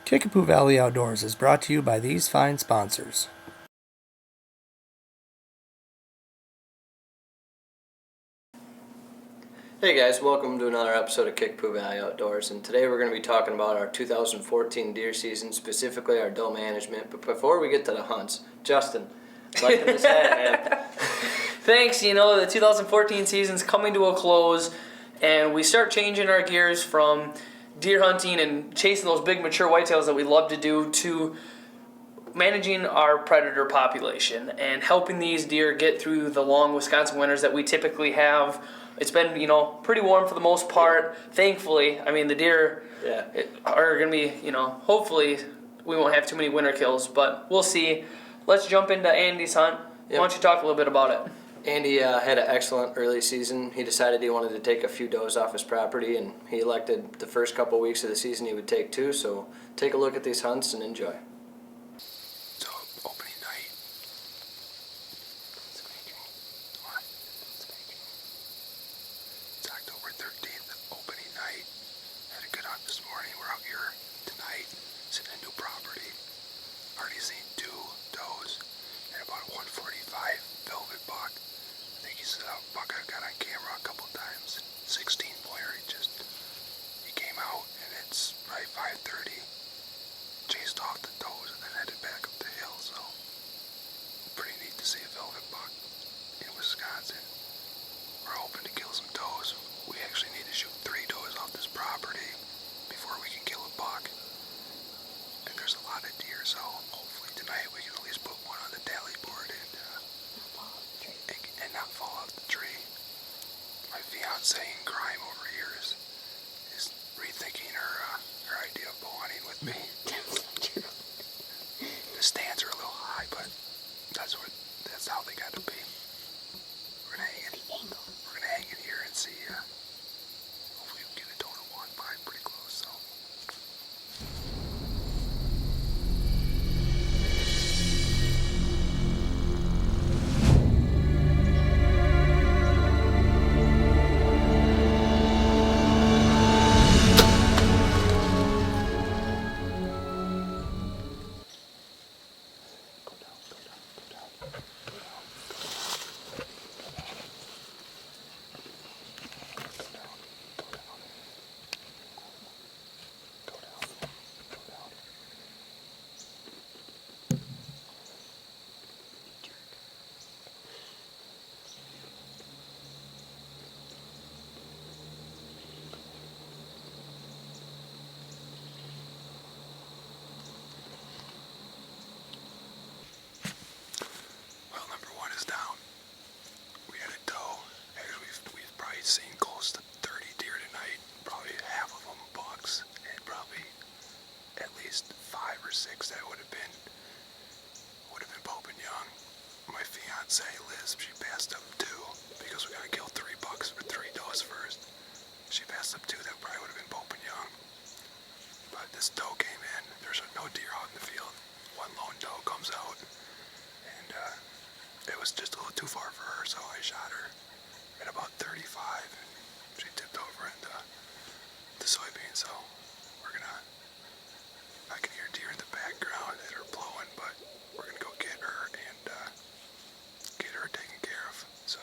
Kickapoo Valley Outdoors is brought to you by these fine sponsors. Hey guys, welcome to another episode of Kickapoo Valley Outdoors, and today we're going to be talking about our 2014 deer season, specifically our doe management. But before we get to the hunts, Justin, liking this hat, man. Thanks. You know, the 2014 season's coming to a close, and we start changing our gears from deer hunting and chasing those big mature whitetails that we love to do to managing our predator population and helping these deer get through the long Wisconsin winters that we typically have. It's been, pretty warm for the most part, thankfully. I mean, the deer are going to be, hopefully we won't have too many winter kills, but we'll see. Let's jump into Andy's hunt. Why don't you talk a little bit about it? Andy had an excellent early season. He decided he wanted to take a few does off his property, and he elected the first couple weeks of the season he would take two. So take a look at these hunts and enjoy. So, opening night. It's October 13th, opening night. Had a good hunt this morning. We're out here tonight, sitting in new property. Already seen two does and about a 145 velvet buck. I think he's a buck I've got on camera a couple times. 16 pointer. He came out and it's right 5:30. Chased off the does and then headed back up the hill. So pretty neat to see a velvet buck in Wisconsin. We're hoping to kill some does. We actually need to shoot 3 does off this property before we can kill a buck. And there's a lot of deer, so hopefully tonight we can at least put one on the tally board and not fall off the tree. My fiance in crime over here is rethinking her idea of bow hunting with me. The stands are a little high, but that's how they got to be. We're gonna hang in here and see. Hopefully we can get a doe to walk by pretty close. So. Well, number one is down. We had a doe. Actually, we've probably seen close to 30 deer tonight. Probably half of them bucks, and probably at least 5 or 6 that would have been Pope and Young. My fiance Liz, she passed up 2 because we gotta kill 3 bucks or 3 does first. She passed up 2 that probably would have been Pope and Young. But this doe came in. There's no deer out in the field. One lone doe comes out, and it was just a little too far for her, so I shot her at about 35, and she tipped over into the soybeans. So I can hear deer in the background that are blowing, but we're gonna go get her and get her taken care of. So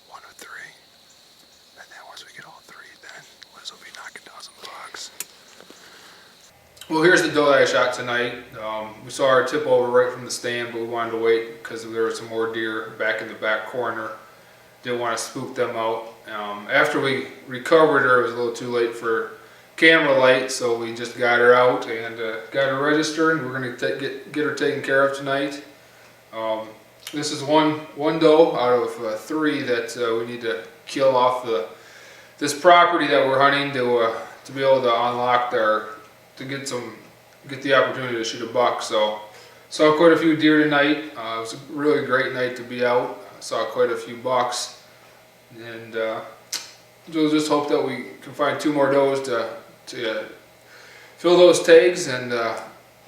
1 of 3, and then once we get all 3, then Liz will be knocking down some bucks. Well, here's the doe that I shot tonight. We saw her tip over right from the stand, but we wanted to wait because there were some more deer back in the back corner. Didn't want to spook them out. After we recovered her, it was a little too late for camera light, so we just got her out and got her registered. We're going to get her taken care of tonight. This is one doe out of 3 that we need to kill off this property that we're hunting to be able to unlock to get the opportunity to shoot a buck. So saw quite a few deer tonight. It was a really great night to be out. Saw quite a few bucks, and we'll just hope that we can find 2 more does to fill those tags and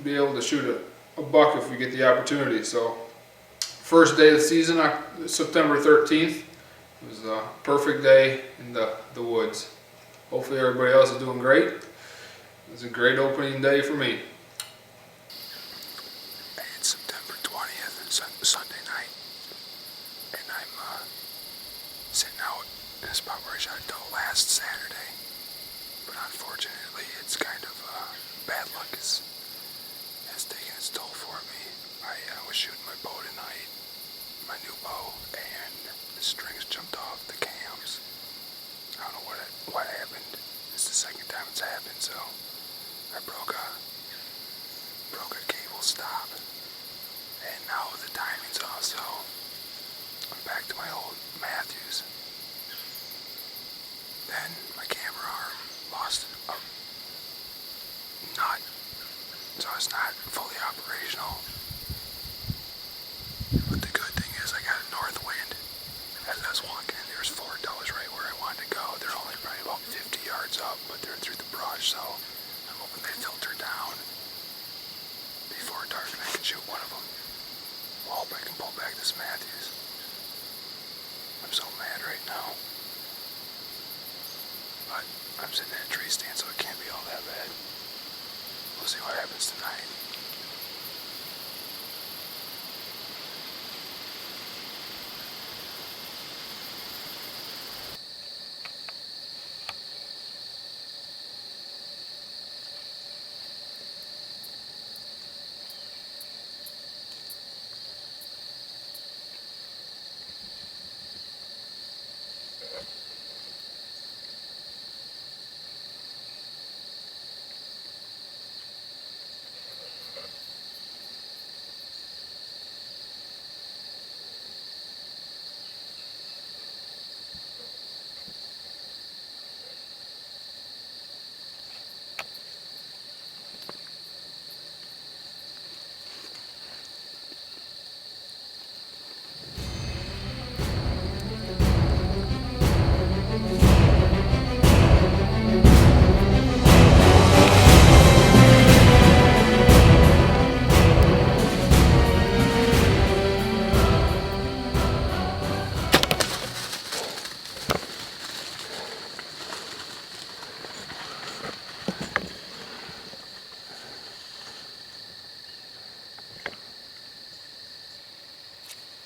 be able to shoot a buck if we get the opportunity. So first day of the season, September 13th. It was a perfect day in the woods. Hopefully everybody else is doing great. was a great opening day for me. It's September 20th, Sunday night, and I'm sitting out in a spot where I shot a doe last Saturday. But unfortunately, it's kind of bad luck has taken its toll for me. I was shooting my bow tonight, my new bow, and the strings jumped off the cams. I don't know what happened. It's the second time it's happened, so I broke a cable stop, and now the timing's off, so I'm back to my old Matthews. Then my camera arm lost a nut, so it's not fully operational. But the good thing is I got a north wind. As I was walking in, there's 4 does right where I wanted to go. They're only probably about 50 yards up, but they're through the brush, so I'm hoping they filter down before dark and I can shoot one of them. I hope I can pull back this Matthews. I'm so mad right now. But I'm sitting in a tree stand, so it can't be all that bad. We'll see what happens tonight.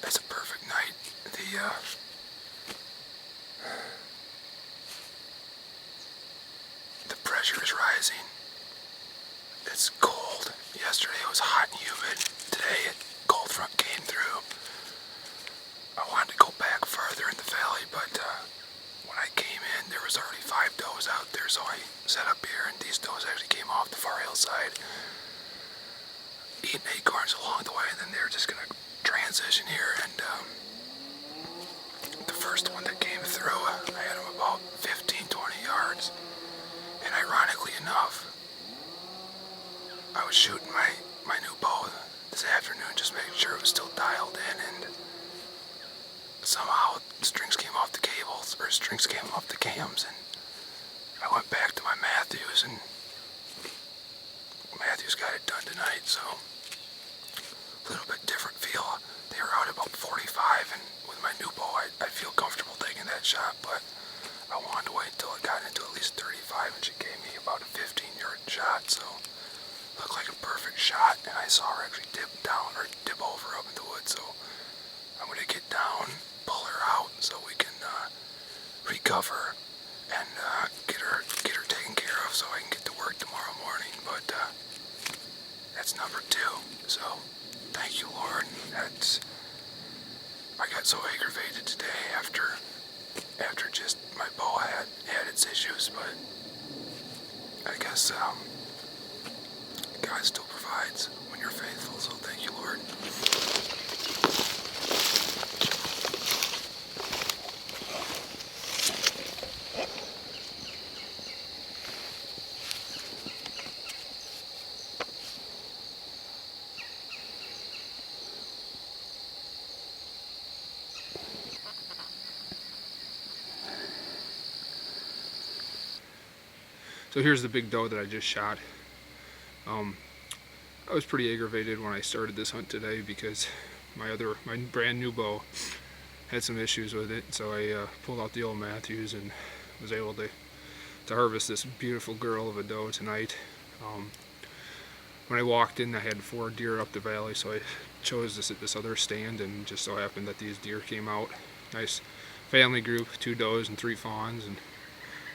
It's a perfect night. The pressure is rising. It's cold. Yesterday it was hot and humid. Today, cold front came through. I wanted to go back further in the valley, but when I came in, there was already 5 does out there, so I set up here, and these does actually came off the far hillside, eating acorns along the way, and then they were just gonna transition here, and the first one that came through, I had him about 15-20 yards, and ironically enough, I was shooting my new bow this afternoon, just making sure it was still dialed in, and somehow strings came off the cables, or strings came off the cams, and I went back to my Matthews, and Matthews got it done tonight, so a little bit different feel. They were out about 45, and with my new bow, I'd feel comfortable taking that shot, but I wanted to wait until it got into at least 35, and she gave me about a 15-yard shot, so looked like a perfect shot, and I saw her actually dip down, or dip over up in the woods, so I'm going to get down, pull her out, so we can recover and get her taken care of, so I can get to work tomorrow morning. But that's number 2. So thank you, Lord. I got so aggravated today after just my bow had its issues, but I guess God still provides when you're faithful. So thank you, Lord. So here's the big doe that I just shot. I was pretty aggravated when I started this hunt today because my brand new bow had some issues with it. So I pulled out the old Matthews and was able to harvest this beautiful girl of a doe tonight. When I walked in, I had 4 deer up the valley, so I chose this other stand, and just so happened that these deer came out. Nice family group, 2 does and 3 fawns, and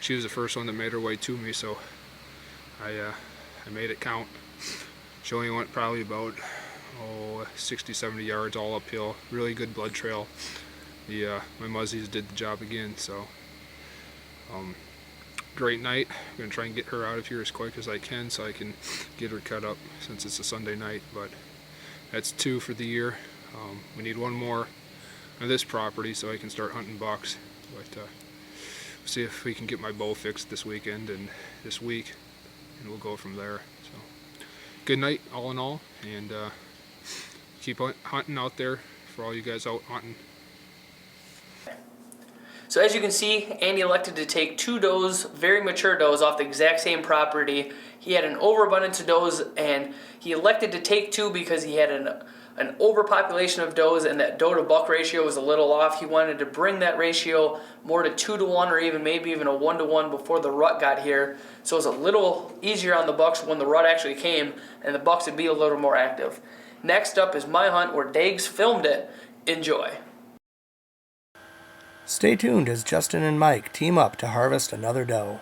she was the first one that made her way to me, so I made it count. She only went probably about 60, 70 yards all uphill. Really good blood trail. My muzzies did the job again, so great night. I'm going to try and get her out of here as quick as I can so I can get her cut up since it's a Sunday night, but that's 2 for the year. We need 1 more on this property so I can start hunting bucks, but see if we can get my bow fixed this weekend and this week, and we'll go from there. So good night all in all, and keep hunting out there for all you guys out hunting. So as you can see, Andy elected to take 2 does, very mature does, off the exact same property. He had an overabundance of does, and he elected to take 2 because he had an overpopulation of does, and that doe to buck ratio was a little off. He wanted to bring that ratio more to 2 to 1, or even maybe even a 1 to 1 before the rut got here. So it was a little easier on the bucks when the rut actually came, and the bucks would be a little more active. Next up is my hunt where Dags filmed it. Enjoy. Stay tuned as Justin and Mike team up to harvest another doe.